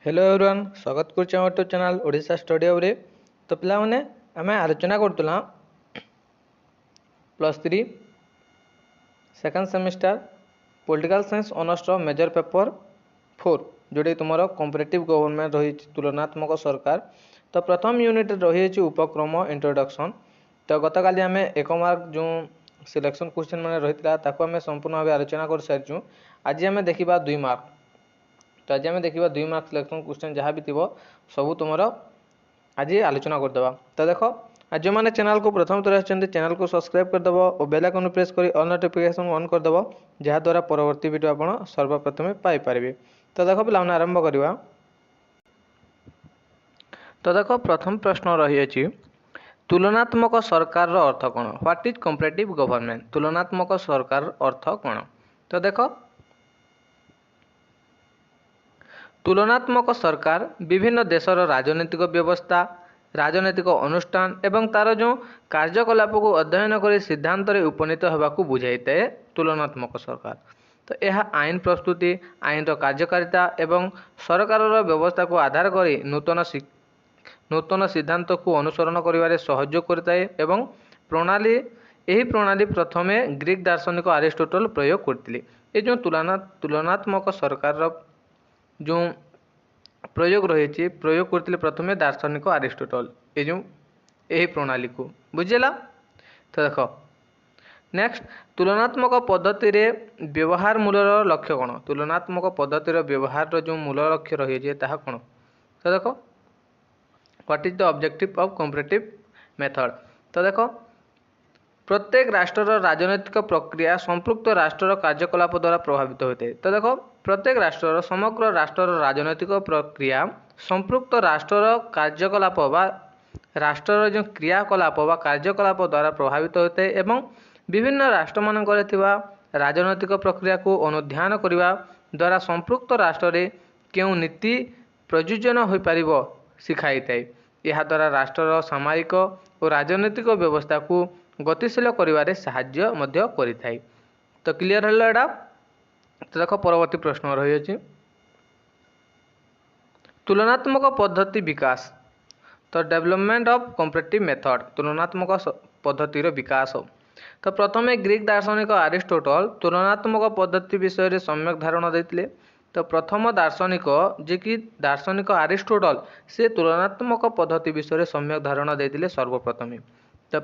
Hello everyone स्वागत करुच्चे आम YouTube channel Odisha study hub रे। तो पिला माने आमे आलोचना करतुला +3 second semester political science honours major paper 4 जोड़ी तुम कॉम्पिटिटिव गवर्नमेंट रही तुलनात्मक सरकार। तो प्रथम यूनिट रही उपक्रम इंट्रोडक्शन। तो गतकाली आम एक मार्क जो सिलेक्शन क्वेश्चन मैंने रही आम संपूर्ण भाव आलोचना कर सारी। आज आम देखा 2 मार्क। तो आज आम देखा 2 मार्क सिलेक्शन क्वेश्चन जहाँ भी थी सबू तुम आज आलोचना करदे। तो देख आज जो मैंने चैनल को प्रथम थर आते चैनल को सब्सक्राइब करदेव और बेल आइकन प्रेस कर ऑल नोटिफिकेशन ऑन करदेव जहाँद्वारा परवर्ती वीडियो आप सर्वप्रथमे पाइपर। तो देख पे आरंभ करवा। तो देख प्रथम प्रश्न रही तुलनात्मक सरकार अर्थ कौन। What is comparative government. तुलनात्मक सरकार अर्थ कौन। तो देख तुलनात्मक सरकार विभिन्न देशर राजनीतिक व्यवस्था राजनीतिक अनुष्ठान एवं तार जो कार्यकलाप को अध्ययन कर सिद्धांत उपनीत होगाकू बुझाई थाए तुलनात्मक सरकार। तो यह आईन प्रस्तुति आईन कार्यकारिता एवं सरकार व्यवस्था को आधार कर नूतन सिद्धांत को अनुसरण कर सहयोग करता है। प्रणाली यही प्रणाली प्रथमे ग्रीक दार्शनिक अरिस्टोटल प्रयोग करते। ये जो तुलनात्मक सरकार जो प्रयोग रही प्रयोग करते प्रथमे दार्शनिक अरिस्टोटल ये जो यही प्रणाली को बुझेगा। तो देख नेक्स्ट तुलनात्मक पद्धति रे व्यवहार मूलर लक्ष्य कौन। तुलनात्मक पद्धतिर व्यवहार जो मूल लक्ष्य रही कौन। तो देख what is the objective of comparative method. तो देख प्रत्येक राष्ट्र राजनैतिक प्रक्रिया संपृक्त राष्ट्र कार्यकलाप द्वारा प्रभावित होता है। तो देख प्रत्येक राष्ट्र समग्र राष्ट्र राजनैतिक प्रक्रिया संपृक्त राष्ट्र कार्यकलाप व राष्ट्र जो क्रियाकलाप व कार्यकलाप द्वारा प्रभावित होता है एवं विभिन्न राष्ट्र मानक राजनैतिक प्रक्रिया को अनुध्यान करने द्वारा संपृक्त राष्ट्र क्यों नीति प्रयोजन हो पार शिखाई थाए। यह द्वारा राष्ट्र सामरिक और राजनैतिक व्यवस्था को गतिशील करिवारे साहाय्य मध्य करिथाई। तो क्लियर हल्ला एडा। तो देखो परवर्ती प्रश्न रही अछि तुलनात्मक पद्धति विकास। तो डेवलपमेंट ऑफ कॉम्परेटिव मेथड तुलनात्मक पद्धतिर विकास। तो प्रथमे ग्रीक दार्शनिक अरिस्टोटल तुलनात्मक पद्धति विषय रे सम्यक धारणा देथिले। तो प्रथम दार्शनिक जे कि दार्शनिक अरिस्टोटल से तुलनात्मक पद्धति विषय रे सम्यक धारणा देथिले सर्वप्रथमे। तो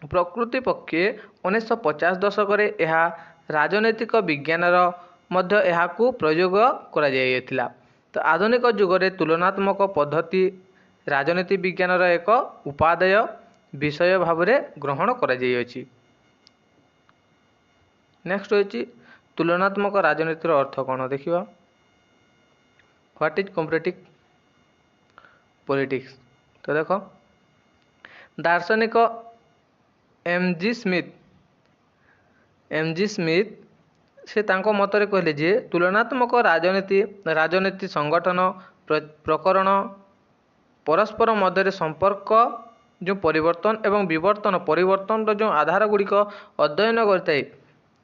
प्रकृति पक्षे 1950 दशक यह राजनैतिक विज्ञान मध्य यहाकू प्रयोग करा जायतिला। तो आधुनिक जुगरे तुलनात्मक पद्धति राजनीति विज्ञान एक उपादेय विषय भाव में ग्रहण करा जायछि। नेक्स्ट होछि तुलनात्मक राजनीतिर अर्थ कौन देखिबा। What is comparative politics. तो देख दार्शनिक एमजी स्मिथ से तांको मतरे कहले जे तुलनात्मक राजनीति संगठन प्रकरण परस्पर मध्य संपर्क जो परिवर्तन एवं विवर्तन परिवर्तन जो आधार गुड़िक अध्ययन करते।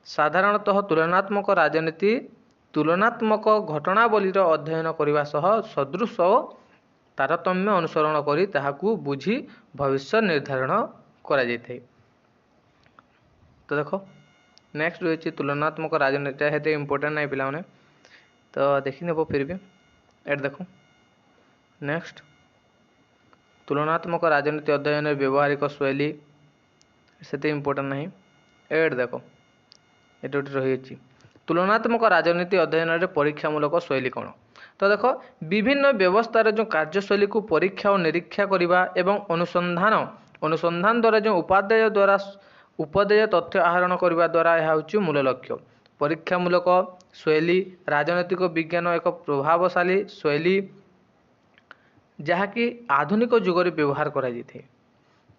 साधारणतः तुलनात्मक राजनीति तुलनात्मक घटनावलीर अध्ययन करने सह सदृश तारतम्य अनुसरण करी ताहाकू बुझी भविष्य निर्धारण करा जायते। तो देखो नेक्स्ट रही तुलनात्मक राजनीति हेते इंपोर्टेंट नहीं पिला। तो देखी नेब फिर भी एट देखो नेक्स्ट तुलनात्मक राजनीति अध्ययन व्यवहारिक शैली से इंपोर्टेंट नहीं। एट देखो ये रही तुलनात्मक राजनीति अध्ययन परीक्षामूलक शैली कौन। तो देख विभिन्न व्यवस्थार जो कार्यशैली को परीक्षा और निरीक्षा करने एवं अनुसंधान द्वारा जो उपादेय तथ्य आहरण करने द्वारा यह हूँ मूल लक्ष्य। परीक्षामूलक शैली राजनैतिक विज्ञान एक प्रभावशाली शैली जहाँकि आधुनिक जुगरे व्यवहार करा जाए।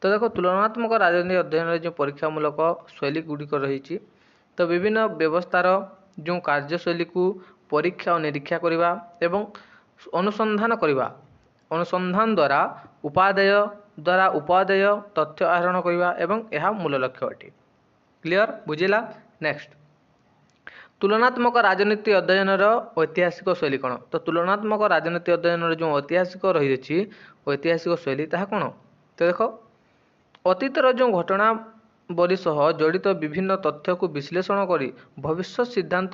तो देखो तुलनात्मक राजनीति अध्ययन जो परीक्षामूलक शैली गुड़िक रही तो विभिन्न व्यवस्थार जो कार्यशैली को परीक्षा और निरीक्षा करने एवं अनुसंधान द्वारा उपादेय तथ्य आहरण करने एवं यह मूल लक्ष्य अटे। क्लियर बुझेला। नेक्स्ट ତୁଳନାତ୍ମକ ରାଜନୀତି ଅଧ୍ୟୟନର ଐତିହାସିକ ଶୈଳୀ କ'ଣ? ତ ତୁଳନାତ୍ମକ ରାଜନୀତି ଅଧ୍ୟୟନର ଯେଉଁ ଐତିହାସିକ ରହିଅଛି ଐତିହାସିକ ଶୈଳୀ ତାହା କ'ଣ? ତ ଦେଖ, ଅତୀତର ଯେଉଁ ଘଟଣାବଳୀ ସହ ଜଡ଼ିତ ବିଭିନ୍ନ ତଥ୍ୟକୁ ବିଶ୍ଳେଷଣ କରି ଭବିଷ୍ୟତ ସିଦ୍ଧାନ୍ତ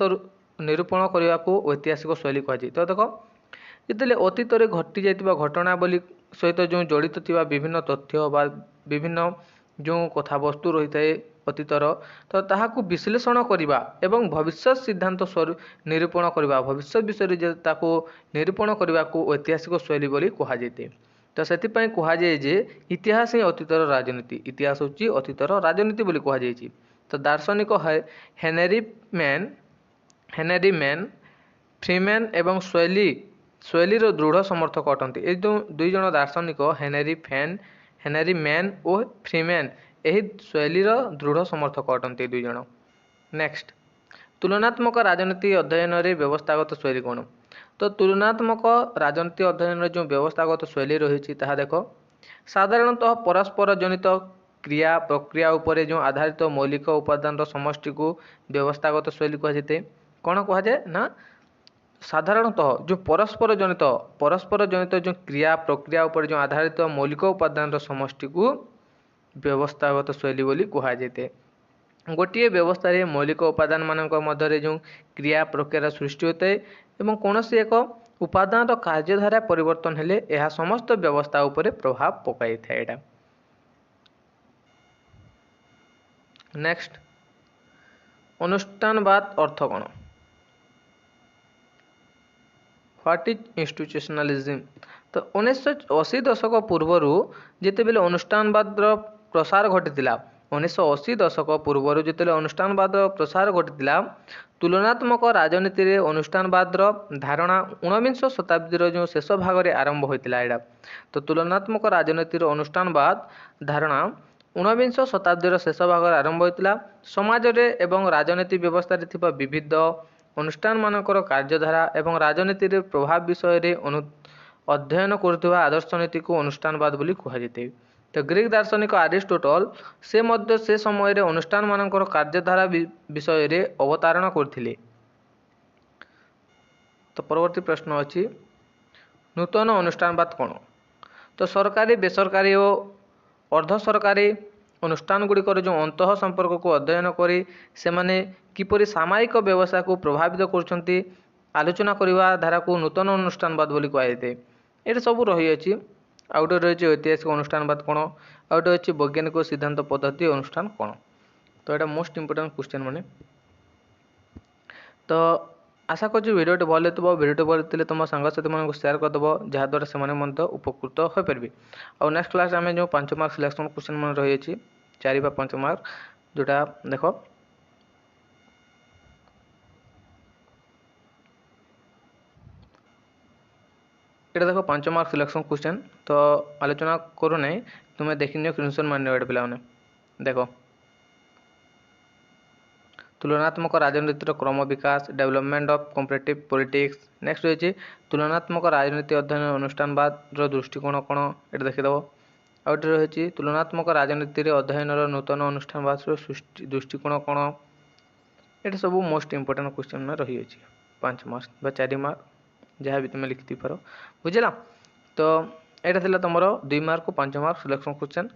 ନିରୂପଣ କରିବାକୁ ଐତିହାସିକ ଶୈଳୀ କୁହାଯାଏ। ତ ଦେଖ, ଯେତେବେଳେ ଅତୀତରେ ଘଟିଯାଇଥିବା ଘଟଣାବଳୀ ସହିତ ଯେଉଁ ଜଡ଼ିତ ଥିବା ବିଭିନ୍ନ ତଥ୍ୟ ବା ବିଭିନ୍ନ ଯେଉଁ କଥାବସ୍ତୁ ରହିଥାଏ ଅତୀତର, ତ ତାହାକୁ ବିଶ୍ଳେଷଣ କରିବା ଏବଂ ଭବିଷ୍ୟତ ସିଦ୍ଧାନ୍ତ ନିରୂପଣ କରିବା, ଭବିଷ୍ୟତ ବିଷୟରେ ଯେ ତାକୁ ନିରୂପଣ କରିବାକୁ ଐତିହାସିକ ଶୈଳୀ ବୋଲି କୁହାଯାଇଥାଏ। ତ ସେଥିପାଇଁ କୁହାଯାଏ ଯେ ଇତିହାସ ହିଁ ଅତୀତର ରାଜନୀତି, ଇତିହାସ ହେଉଛି ଅତୀତର ରାଜନୀତି ବୋଲି କୁହାଯାଇଛି। ତ ଦାର୍ଶନିକ ହେନେରୀ ମ୍ୟାନ୍ ଫ୍ରିମ୍ୟାନ୍ ଏବଂ ଶୈଳୀର ଦୃଢ଼ ସମର୍ଥକ ଅଟନ୍ତି। ଏ ଯେଉଁ ଦୁଇ ଜଣ ଦାର୍ଶନିକ ହେନେରୀ ମ୍ୟାନ୍ ଓ ଫ୍ରିମ୍ୟାନ୍ ଏହି ଶୈଳୀର ଦୃଢ଼ ସମର୍ଥକ ଅଟନ୍ତି ଦୁଇ ଜଣ। ନେକ୍ସଟ, ତୁଳନାତ୍ମକ ରାଜନୀତି ଅଧ୍ୟୟନରେ ବ୍ୟବସ୍ଥାଗତ ଶୈଳୀ କ'ଣ? ତ ତୁଳନାତ୍ମକ ରାଜନୀତି ଅଧ୍ୟୟନରେ ଯେଉଁ ବ୍ୟବସ୍ଥାଗତ ଶୈଳୀ ରହିଛି ତାହା ଦେଖ, ସାଧାରଣତଃ ପରସ୍ପର ଜନିତ କ୍ରିୟା ପ୍ରକ୍ରିୟା ଉପରେ ଯେଉଁ ଆଧାରିତ ମୌଳିକ ଉପାଦାନର ସମଷ୍ଟିକୁ ବ୍ୟବସ୍ଥାଗତ ଶୈଳୀ କୁହାଯାଇଥାଏ। କ'ଣ କୁହାଯାଏ ନା, ସାଧାରଣତଃ ଯେଉଁ ପରସ୍ପର ଜନିତ ଯେଉଁ କ୍ରିୟା ପ୍ରକ୍ରିୟା ଉପରେ ଯେଉଁ ଆଧାରିତ ମୌଳିକ ଉପାଦାନର ସମଷ୍ଟିକୁ ବ୍ୟବସ୍ଥାଗତ ଶୈଳୀ ବୋଲି କୁହାଯାଇଥାଏ। ଗୋଟିଏ ବ୍ୟବସ୍ଥାରେ ମୌଳିକ ଉପାଦାନମାନଙ୍କ ମଧ୍ୟରେ ଯେଉଁ କ୍ରିୟା ପ୍ରକ୍ରିୟାର ସୃଷ୍ଟି ହୋଇଥାଏ ଏବଂ କୌଣସି ଏକ ଉପାଦାନର କାର୍ଯ୍ୟଧାରା ପରିବର୍ତ୍ତନ ହେଲେ ଏହା ସମସ୍ତ ବ୍ୟବସ୍ଥା ଉପରେ ପ୍ରଭାବ ପକାଇଥାଏ। ଏଇଟା ନେକ୍ସଟ, ଅନୁଷ୍ଠାନବାଦ ଅର୍ଥ କ'ଣ? What is institutionalism? ତ 1980 ଦଶକ ପୂର୍ବରୁ ଯେତେବେଳେ ଅନୁଷ୍ଠାନବାଦର ପ୍ରସାର ଘଟିଥିଲା, 1980 ଦଶକ ପୂର୍ବରୁ ଯେତେବେଳେ ଅନୁଷ୍ଠାନବାଦର ପ୍ରସାର ଘଟିଥିଲା, ତୁଳନାତ୍ମକ ରାଜନୀତିରେ ଅନୁଷ୍ଠାନବାଦର ଧାରଣା 19 ଶତାବ୍ଦୀର ଯେଉଁ ଶେଷ ଭାଗରେ ଆରମ୍ଭ ହୋଇଥିଲା। ଏଇଟା ତ ତୁଳନାତ୍ମକ ରାଜନୀତିର ଅନୁଷ୍ଠାନବାଦ ଧାରଣା 19 ଶତାବ୍ଦୀର ଶେଷ ଭାଗରେ ଆରମ୍ଭ ହୋଇଥିଲା। ସମାଜରେ ଏବଂ ରାଜନୀତି ବ୍ୟବସ୍ଥାରେ ଥିବା ବିବିଧ ଅନୁଷ୍ଠାନମାନଙ୍କର କାର୍ଯ୍ୟଧାରା ଏବଂ ରାଜନୀତିରେ ପ୍ରଭାବ ବିଷୟରେ ଅଧ୍ୟୟନ କରୁଥିବା ଆଦର୍ଶନୀତିକୁ ଅନୁଷ୍ଠାନବାଦ ବୋଲି କୁହାଯାଇଥାଏ। ତ ଗ୍ରୀକ୍ ଦାର୍ଶନିକ ଆରିଷ୍ଟୋଟଲ ସେ ମଧ୍ୟ ସେ ସମୟରେ ଅନୁଷ୍ଠାନମାନଙ୍କର କାର୍ଯ୍ୟଧାରା ବିଷୟରେ ଅବତାରଣା କରିଥିଲେ। ତ ପରବର୍ତ୍ତୀ ପ୍ରଶ୍ନ ଅଛି, ନୂତନ ଅନୁଷ୍ଠାନବାଦ କ'ଣ? ତ ସରକାରୀ, ବେସରକାରୀ ଓ ଅର୍ଦ୍ଧ ସରକାରୀ ଅନୁଷ୍ଠାନଗୁଡ଼ିକର ଯେଉଁ ଅନ୍ତଃ ସମ୍ପର୍କକୁ ଅଧ୍ୟୟନ କରି ସେମାନେ କିପରି ସାମୟିକ ବ୍ୟବସାୟକୁ ପ୍ରଭାବିତ କରୁଛନ୍ତି ଆଲୋଚନା କରିବା ଧାରାକୁ ନୂତନ ଅନୁଷ୍ଠାନବାଦ ବୋଲି କୁହାଯାଇଥାଏ। ଏଇଟା ସବୁ ରହିଅଛି। ଆଉ ଗୋଟେ ରହିଛି ଐତିହାସିକ ଅନୁଷ୍ଠାନବାଦ କ'ଣ, ଆଉ ଗୋଟେ ଅଛି ବୈଜ୍ଞାନିକ ସିଦ୍ଧାନ୍ତ ପଦ୍ଧତି ଅନୁଷ୍ଠାନ କ'ଣ। ତ ଏଇଟା ମୋଷ୍ଟ ଇମ୍ପୋର୍ଟାଣ୍ଟ କ୍ୱେଶ୍ଚନ୍ ମାନେ। ତ ଆଶା କରୁଛି ଭିଡ଼ିଓଟି ଭଲ ହେଇଥିବ। ଭିଡ଼ିଓଟି ଭଲ ଥିଲେ ତୁମ ସାଙ୍ଗସାଥିମାନଙ୍କୁ ସେୟାର କରିଦେବ, ଯାହାଦ୍ୱାରା ସେମାନେ ମଧ୍ୟ ଉପକୃତ ହୋଇପାରିବେ। ଆଉ ନେକ୍ସଟ କ୍ଲାସ୍ରେ ଆମେ ଯେଉଁ 5 ମାର୍କ ସିଲେକ୍ସନ୍ କ୍ୱେଶ୍ଚନ୍ ମାନେ ରହିଅଛି 4 ବା 5 ମାର୍କ, ଯେଉଁଟା ଦେଖ এটা দেখো 5 ମାର୍କ ସିଲେକ୍ସନ୍ କ୍ୱେଶ୍ଚନ୍। ତ ଆଲୋଚନା କରୁନାହିଁ, ତୁମେ ଦେଖିନିଅ, ସ୍କ୍ରିନଶଟ୍ ମାରିନିଅ ଏଇଟା ପିଲାମାନେ। ଦେଖ, ତୁଳନାତ୍ମକ ରାଜନୀତିର କ୍ରମ ବିକାଶ, development of comparative politics. Next ରହିଛି ତୁଳନାତ୍ମକ ରାଜନୀତି ଅଧ୍ୟୟନ ଅନୁଷ୍ଠାନବାଦର ଦୃଷ୍ଟିକୋଣ କ'ଣ, ଏଇଟା ଦେଖିଦେବ। ଆଉ ଏଠି ରହିଛି ତୁଳନାତ୍ମକ ରାଜନୀତିରେ ଅଧ୍ୟୟନର ନୂତନ ଅନୁଷ୍ଠାନବାଦର ଦୃଷ୍ଟିକୋଣ କ'ଣ। ଏଇଟା ସବୁ ମୋଷ୍ଟ ଇମ୍ପୋର୍ଟାଣ୍ଟ କ୍ୱେଶ୍ଚନ୍ ରହିଅଛି 5 ମାର୍କ ବା 4 ମାର୍କ, ଯାହା ବି ତୁମେ ଲିଖିପାର, ବୁଝିଲା। ତ ଏଇଟା ଥିଲା ତୁମର 2 ମାର୍କ 5 ମାର୍କ ସିଲେକ୍ସନ୍ କ୍ୱେଶ୍ଚନ୍।